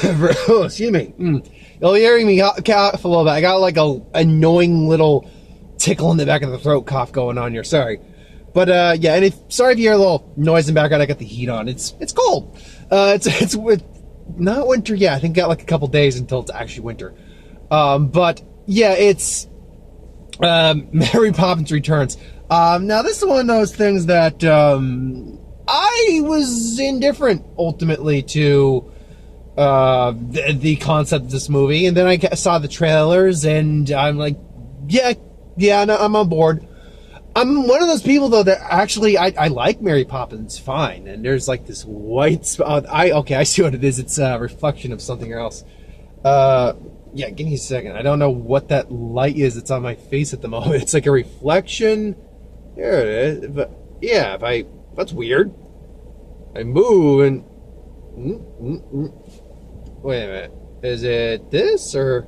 Oh, excuse me. You'll be hearing me cough a little bit. I got like a annoying little tickle in the back of the throat cough going on here. Sorry. But yeah, and sorry if you hear a little noise in the background. I got the heat on. It's cold. It's not winter yet. I think got like a couple days until it's actually winter. But yeah, it's Mary Poppins Returns. Now this is one of those things that I was indifferent ultimately to the concept of this movie, and then I saw the trailers, and I'm like, yeah, no, I'm on board. I'm one of those people though that actually I like Mary Poppins fine, and there's like this white spot. I see what it is. It's a reflection of something else. Yeah, give me a second. I don't know what that light is that's on my face at the moment. It's like a reflection. There it is. But yeah, that's weird. I move and wait a minute. Is it this or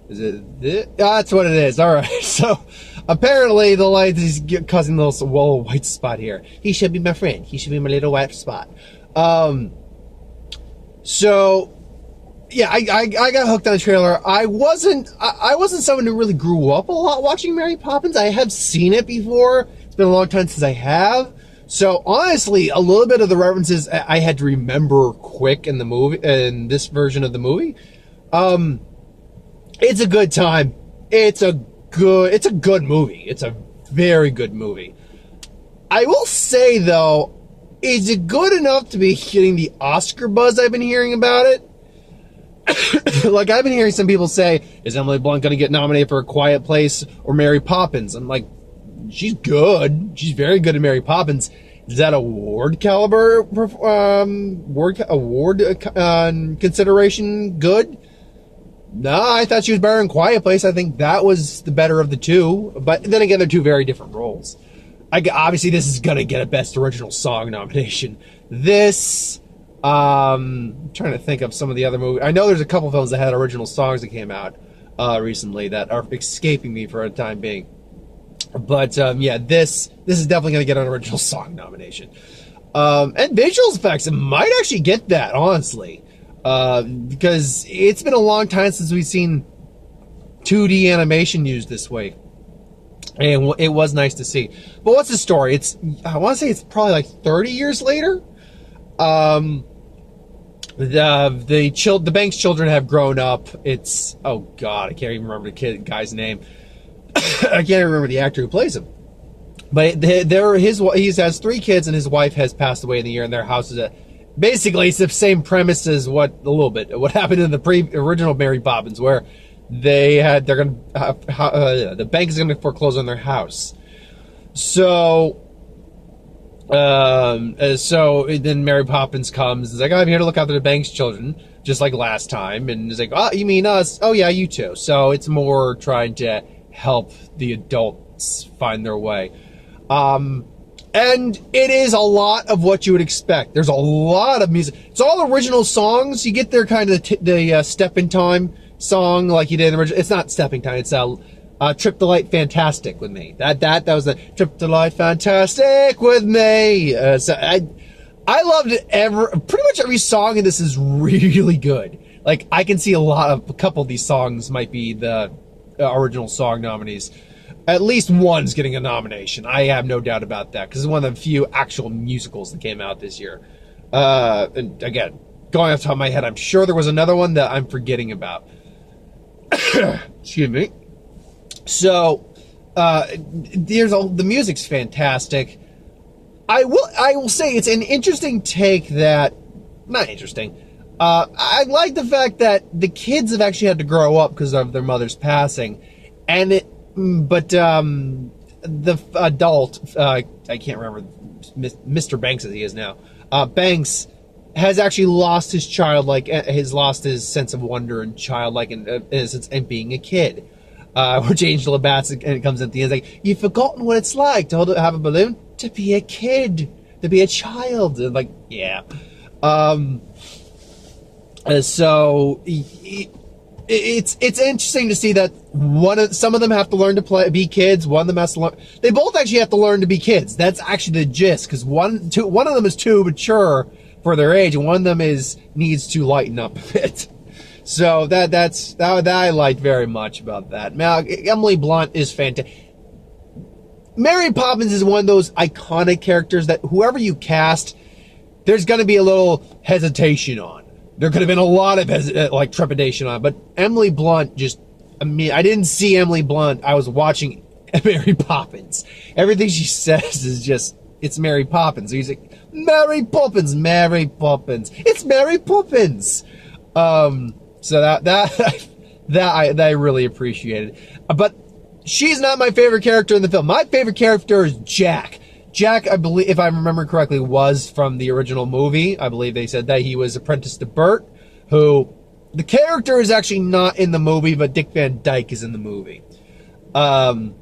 is it this? That's what it is. All right. So apparently the light is causing a little white spot here. He should be my friend. He should be my little white spot. So yeah, I got hooked on the trailer. I wasn't someone who really grew up a lot watching Mary Poppins. I have seen it before. It's been a long time since I have. So honestly, a little bit of the references I had to remember quick in the movie, in this version of the movie. It's a good time. It's a good movie. It's a very good movie. I will say though, is it good enough to be getting the Oscar buzz I've been hearing about it? Like, I've been hearing some people say, is Emily Blunt going to get nominated for A Quiet Place or Mary Poppins? I'm like, she's good. She's very good at Mary Poppins. Is that award caliber, award consideration good? No, I thought she was better in Quiet Place. I think that was the better of the two. But then again, they're two very different roles. Obviously, this is going to get a Best Original Song nomination. This... I'm trying to think of some of the other movies. I know there's a couple films that had original songs that came out recently that are escaping me for a time being. But yeah, this is definitely going to get an original song nomination. And visual effects, it might actually get that, honestly. Because it's been a long time since we've seen 2D animation used this way. And it was nice to see. But what's the story? I want to say it's probably like 30 years later. The Banks children have grown up. It's, oh god, I can't even remember the guy's name. I can't even remember the actor who plays him. But he has 3 kids, and his wife has passed away in the year, and their house is basically it's the same premise as what happened in the original Mary Poppins, where the bank is gonna foreclose on their house. So then Mary Poppins comes and is like, oh, I'm here to look after the Banks children, just like last time. And is like, oh, you mean us? Oh yeah, you too. So it's more trying to help the adults find their way. And it is a lot of what you would expect. There's a lot of music. It's all original songs. You get their kind of the Steppin Time song like you did in the original. It's not Stepping Time. It's Trip to Light Fantastic with Me. That was the Trip to Light Fantastic with Me. So I loved it. Pretty much every song in this is really good. Like, I can see a couple of these songs might be the original song nominees. At least one's getting a nomination. I have no doubt about that, because it's one of the few actual musicals that came out this year. And again, going off the top of my head, I'm sure there was another one that I'm forgetting about. Excuse me. So, the music's fantastic. I will say it's an interesting take that, not interesting. I like the fact that the kids have actually had to grow up because of their mother's passing, but the adult, I can't remember, Mr. Banks as he is now, Banks has actually lost his lost his sense of wonder and childlike innocence and being a kid. Which Angela Bassett comes at the end, like, you've forgotten what it's like to have a balloon, to be a kid, to be a child. And like, yeah. So it's interesting to see that some of them have to learn to be kids. One of them has to learn. They both actually have to learn to be kids. That's actually the gist, because one of them is too mature for their age, and one of them needs to lighten up a bit. So that I liked very much about that. Now, Emily Blunt is fantastic. Mary Poppins is one of those iconic characters that whoever you cast, there's going to be a little hesitation on. There could have been a lot of trepidation on, but Emily Blunt I didn't see Emily Blunt. I was watching Mary Poppins. Everything she says is just, it's Mary Poppins. He's like, Mary Poppins, Mary Poppins. It's Mary Poppins. So that I really appreciated. But she's not my favorite character in the film. My favorite character is Jack. Jack, I believe, if I remember correctly, was from the original movie. I believe they said that he was apprenticed to Bert, who the character is actually not in the movie, but Dick Van Dyke is in the movie. And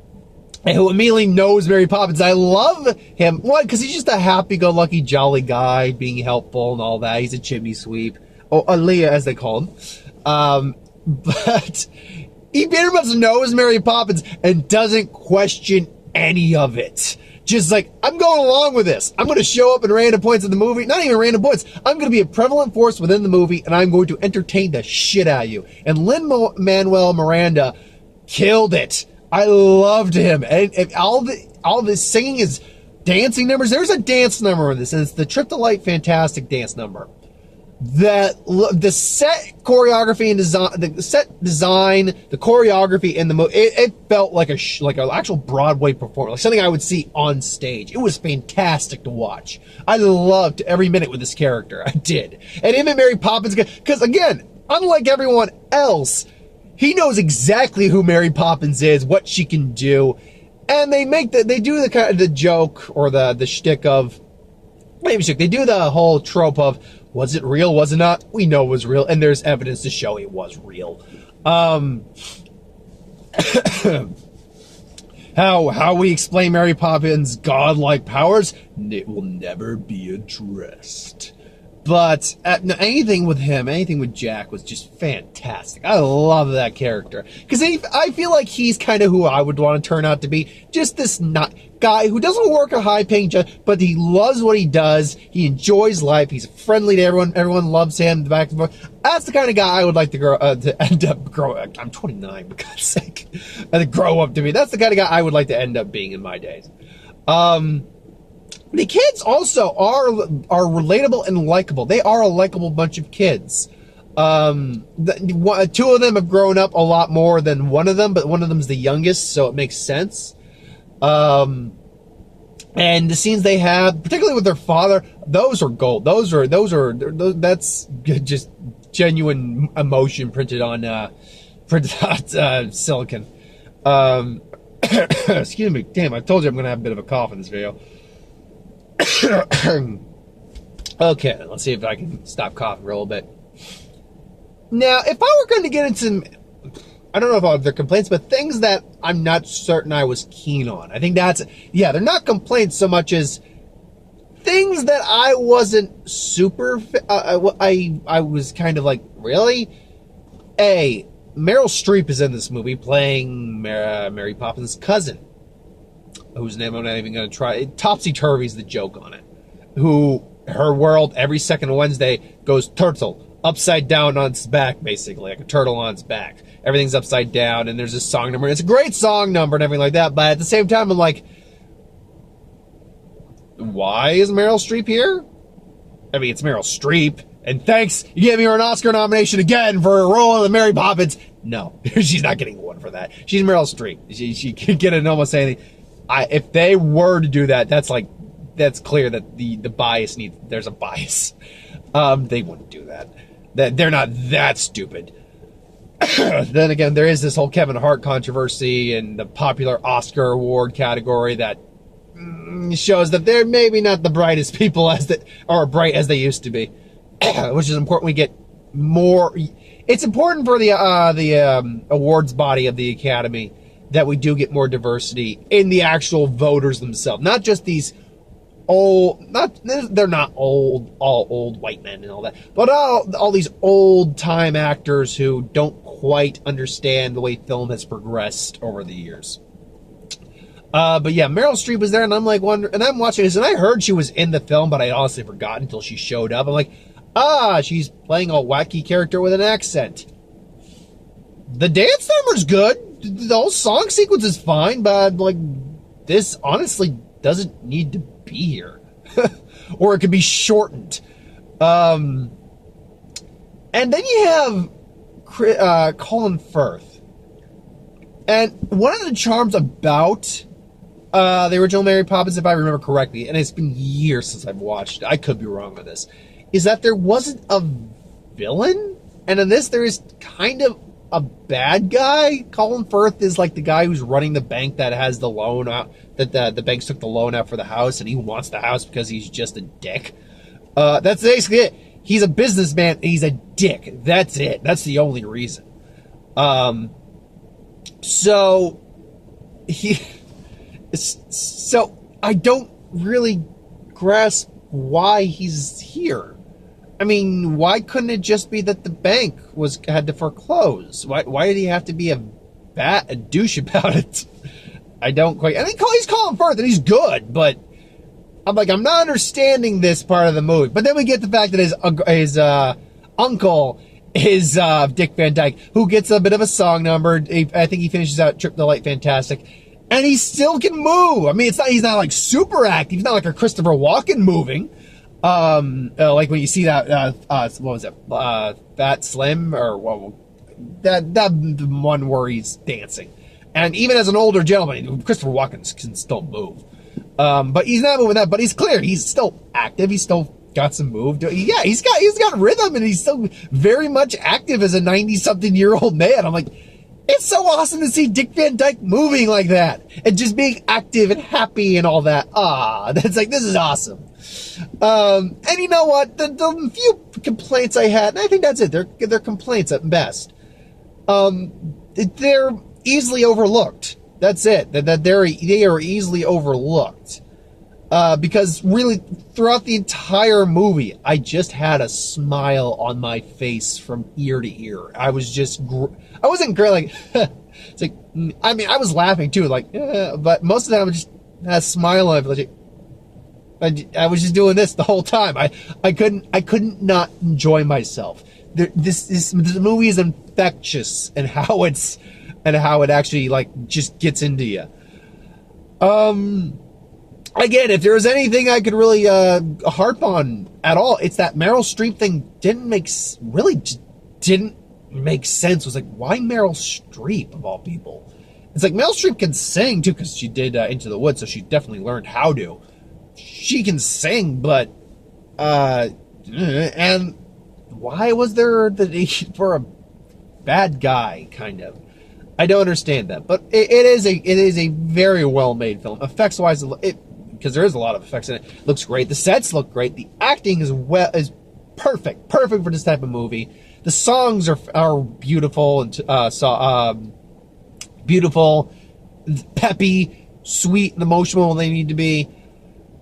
who immediately knows Mary Poppins. I love him. One, because he's just a happy-go-lucky, jolly guy, being helpful and all that. He's a chimney sweep. Or Aaliyah, as they call him. But he very much knows Mary Poppins and doesn't question any of it. Just like, I'm going along with this. I'm going to show up in random points in the movie. Not even random points. I'm going to be a prevalent force within the movie, and I'm going to entertain the shit out of you. And Lin-Manuel Miranda killed it. I loved him. And all the singing is dancing numbers. There's a dance number in this, and it's the Trip to Light Fantastic dance number. The set choreography and design, the set design, the choreography in the movie, it felt like an actual Broadway performance, like something I would see on stage. It was fantastic to watch. I loved every minute with this character. I did. And even Mary Poppins, because again, unlike everyone else, he knows exactly who Mary Poppins is, what she can do, and they do the kind of the joke or the shtick of, maybe shtick, they do the whole trope of, was it real? Was it not? We know it was real, and there's evidence to show it was real. How we explain Mary Poppins' godlike powers, it will never be addressed. But anything with him, anything with Jack was just fantastic. I love that character. Because I feel like he's kind of who I would want to turn out to be. Just this guy who doesn't work a high-paying job, but he loves what he does. He enjoys life. He's friendly to everyone. Everyone loves him. Back and forth. That's the kind of guy I would like to end up growing. I'm 29, for God's sake. And to grow up to be. That's the kind of guy I would like to end up being in my days. The kids also are relatable and likable. They are a likable bunch of kids. Two of them have grown up a lot more than one of them, but one of them's the youngest, so it makes sense. And the scenes they have, particularly with their father, those are gold. That's just genuine emotion printed on silicon. Excuse me. Damn, I told you I'm going to have a bit of a cough in this video. Okay, let's see if I can stop coughing for a little bit. Now, if I were going to get into, I don't know if other complaints, but things that I'm not certain I was keen on. I think they're not complaints so much as things that I wasn't super, I was kind of like, really? Meryl Streep is in this movie playing Mary Poppins' cousin, whose name I'm not even going to try. Topsy-Turvy's the joke on it. Who, her world, every second Wednesday, goes turtle, upside down on its back, basically, like a turtle on its back. Everything's upside down, and there's a song number. It's a great song number and everything like that, but at the same time, I'm like, why is Meryl Streep here? I mean, it's Meryl Streep, and thanks, you gave her an Oscar nomination again for her role in Mary Poppins. No, she's not getting one for that. She's Meryl Streep. She could get in almost anything. If they were to do that, that's clear that the bias there's a bias. They wouldn't do that. They're not that stupid. Then again, there is this whole Kevin Hart controversy in the popular Oscar award category that shows that they're maybe not the brightest people or bright as they used to be, which is important. We get more. It's important for the awards body of the Academy that we do get more diversity in the actual voters themselves, not just these they're not all old white men and all that, but all these old time actors who don't quite understand the way film has progressed over the years. But yeah, Meryl Streep was there, and I'm like wondering, and I'm watching this, and I heard she was in the film, but I honestly forgot until she showed up. I'm like, she's playing a wacky character with an accent. The dance number's good. The whole song sequence is fine, but like, this honestly doesn't need to be here. Or it could be shortened. And then you have Colin Firth. And one of the charms about the original Mary Poppins, if I remember correctly, and it's been years since I've watched it, I could be wrong on this, is that there wasn't a villain, and in this there is kind of a bad guy. Colin Firth is like the guy who's running the bank that has the loan out, that the banks took the loan out for the house, and he wants the house because he's just a dick. That's basically it. He's a businessman, and he's a dick. That's it. That's the only reason. So I don't really grasp why he's here. I mean, why couldn't it just be that the bank had to foreclose? Why did he have to be a douche about it? I don't quite. I mean, he's Colin Firth and he's good, but I'm like, I'm not understanding this part of the movie. But then we get the fact that his uncle is Dick Van Dyke, who gets a bit of a song number. I think he finishes out Trip the Light Fantastic, and he still can move. I mean, he's not like super active. He's not like a Christopher Walken moving. Like when you see that, what was it, Fat Slim, or that the one where he's dancing. And even as an older gentleman, Christopher Walken can still move. But he's not moving that, but he's clear. He's still active. He's still got some move. Yeah, he's got rhythm, and he's still very much active as a 90-something-year-old man. I'm like, it's so awesome to see Dick Van Dyke moving like that and just being active and happy and all that. That's like, this is awesome. And you know what? The few complaints I had, and I think that's it. They're complaints at best. They're easily overlooked. That's it. They are easily overlooked. Because really, throughout the entire movie, I just had a smile on my face from ear to ear. I wasn't great, like, it's like, I mean, I was laughing too, like, but most of the time I just had a smile on my face. I was just doing this the whole time. I couldn't not enjoy myself. This movie is infectious and how it actually like just gets into you. Again, if there was anything I could really harp on at all, it's that Meryl Streep thing didn't make sense. It was like, why Meryl Streep of all people? It's like Meryl Streep can sing too, because she did Into the Woods, so she definitely learned how to. She can sing, but and why was there the need for a bad guy? Kind of, I don't understand that, but it is a very well made film. Effects wise, because there is a lot of effects in it. It looks great. The sets look great. The acting is perfect for this type of movie. The songs are beautiful and beautiful, peppy, sweet, and emotional when they need to be.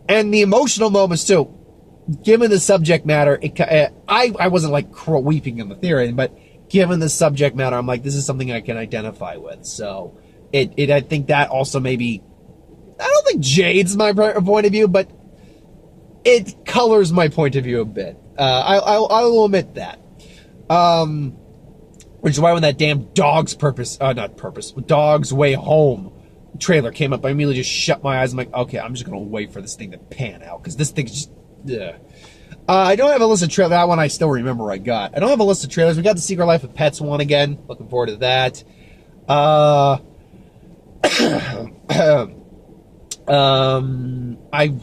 And the emotional moments too, given the subject matter, I wasn't like weeping in the theater, but given the subject matter, I'm like, this is something I can identify with. So I think that also maybe, I don't think jades my point of view, but it colors my point of view a bit. I will admit that. Which is why when that damn Dog's Way Home trailer came up, I immediately just shut my eyes. I'm like, okay, I'm just gonna wait for this thing to pan out, because this thing's just I don't have a list of trailers. That one I still remember I got. I don't have a list of trailers. We got the Secret Life of Pets one again. Looking forward to that. I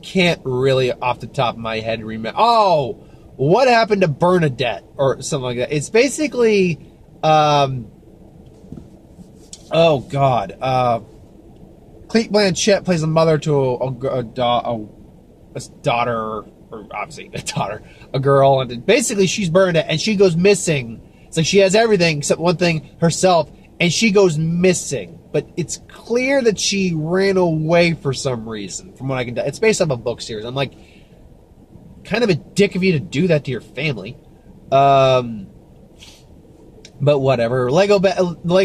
can't really off the top of my head remember. Oh, What Happened to Bernadette or something like that. It's basically oh God, Cate Blanchett plays a mother to a daughter, or obviously a girl, and basically she's Bernadette, and she goes missing. It's like she has everything except one thing, herself, and she goes missing. But it's clear that she ran away for some reason, from what I can tell. It's based on a book series. I'm like, kind of a dick of you to do that to your family. But whatever. Lego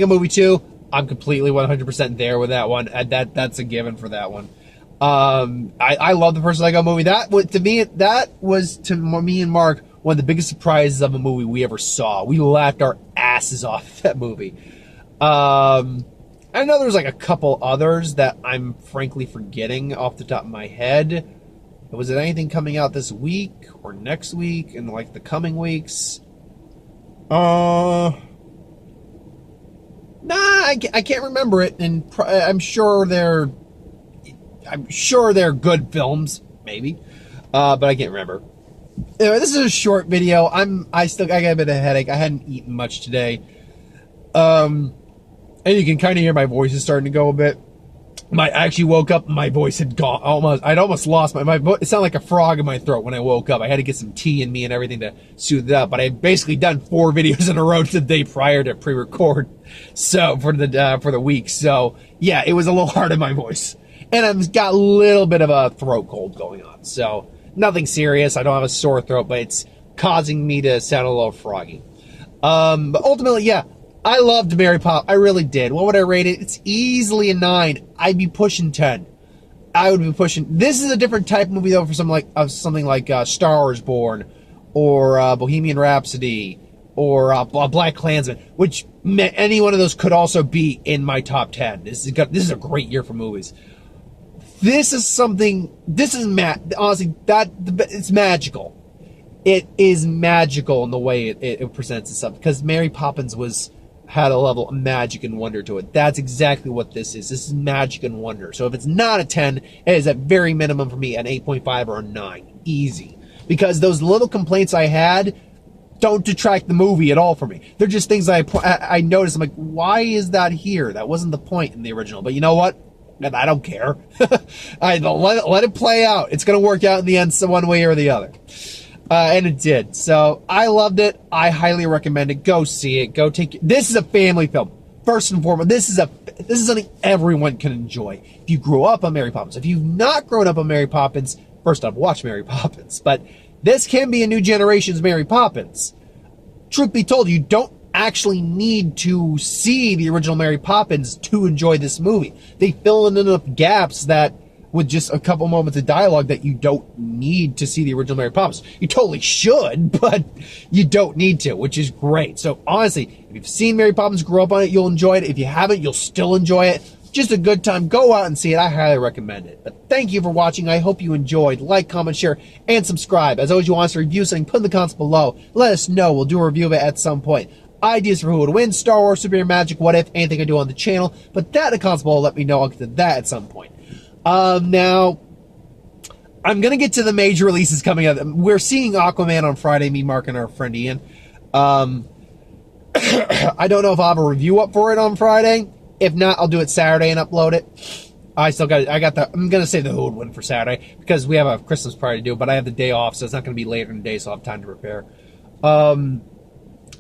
Movie 2. I'm completely 100% there with that one. That's a given for that one. I love the first Lego movie. That was to me and Mark one of the biggest surprises of a movie we ever saw. We laughed our asses off at that movie. I know there's like a couple others that I'm frankly forgetting off the top of my head. Was it anything coming out this week or next week in like the coming weeks? Nah, I can't remember it, and I'm sure they're good films, maybe, but I can't remember. Anyway, this is a short video. I got a bit of a headache. I hadn't eaten much today, and you can kind of hear my voice is starting to go a bit. I actually woke up, and my voice had gone I'd almost lost my voice. It sounded like a frog in my throat when I woke up. I had to get some tea in me and everything to soothe it up. But I had basically done 4 videos in a row the day prior to pre-record, so for the week. So yeah, it was a little hard in my voice, and I've got a little bit of a throat cold going on. So nothing serious. I don't have a sore throat, but it's causing me to sound a little froggy. But ultimately, yeah. I loved Mary Poppins. I really did. What would I rate it? It's easily a 9. I'd be pushing 10. I would be pushing. This is a different type of movie though, for something like Star Wars Born, or Bohemian Rhapsody, or Black Klansman, which any one of those could also be in my top 10. This is a great year for movies. This is something. This is honestly it's magical. It is magical in the way it presents itself, because Mary Poppins had a level of magic and wonder to it. That's exactly what this is. This is magic and wonder. So if it's not a 10, it is at very minimum for me an 8.5 or a 9. Easy. Because those little complaints I had don't detract the movie at all for me. They're just things I noticed. I'm like, why is that here? That wasn't the point in the original. But you know what? I don't care. Let it play out. It's going to work out in the end, so one way or the other. And it did. So I loved it. I highly recommend it. Go see it. This is a family film. First and foremost, this is something everyone can enjoy. If you grew up on Mary Poppins, if you've not grown up on Mary Poppins, first off, watch Mary Poppins. But this can be a new generation's Mary Poppins. Truth be told, you don't actually need to see the original Mary Poppins to enjoy this movie. They fill in enough gaps that with just a couple moments of dialogue that you don't need to see the original Mary Poppins. You totally should, but you don't need to, which is great. So honestly, if you've seen Mary Poppins, grew up on it, you'll enjoy it. If you haven't, you'll still enjoy it. Just a good time. Go out and see it. I highly recommend it. But thank you for watching. I hope you enjoyed. Like, comment, share, and subscribe. As always, you want us to review something, put in the comments below. Let us know. We'll do a review of it at some point. Ideas for who would win, Star Wars, Superhero Magic, What If, anything I do on the channel. But that in the comments below, let me know. I'll get to that at some point. Now, I'm going to get to the major releases coming up. We're seeing Aquaman on Friday, me, Mark, and our friend Ian. I don't know if I'll have a review up for it on Friday. If not, I'll do it Saturday and upload it. I'm going to save the who would win for Saturday, because we have a Christmas party to do, but I have the day off, so it's not going to be later in the day, so I'll have time to prepare. And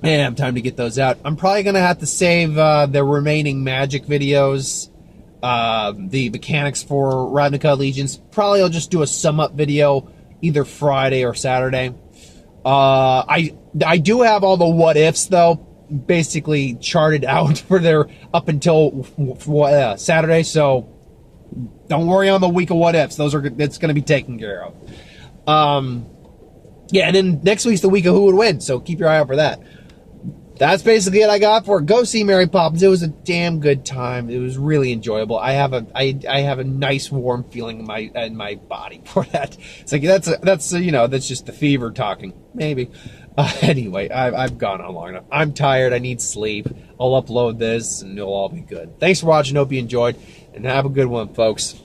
I have time to get those out. I'm probably going to have to save the remaining Magic videos, the mechanics for Ravnica Allegiance. Probably I'll just do a sum-up video either Friday or Saturday. I do have all the what-ifs, though, basically charted out for their up until Saturday, so don't worry on the week of what-ifs. It's going to be taken care of. Yeah, and then next week's the week of who would win, so keep your eye out for that. That's basically it I got for it. Go see Mary Poppins. It was a damn good time. It was really enjoyable. I have a nice warm feeling in my body for that. It's like that's just the fever talking. Maybe. Anyway, I've gone on long enough. I'm tired. I need sleep. I'll upload this and it'll all be good. Thanks for watching. Hope you enjoyed, and have a good one, folks.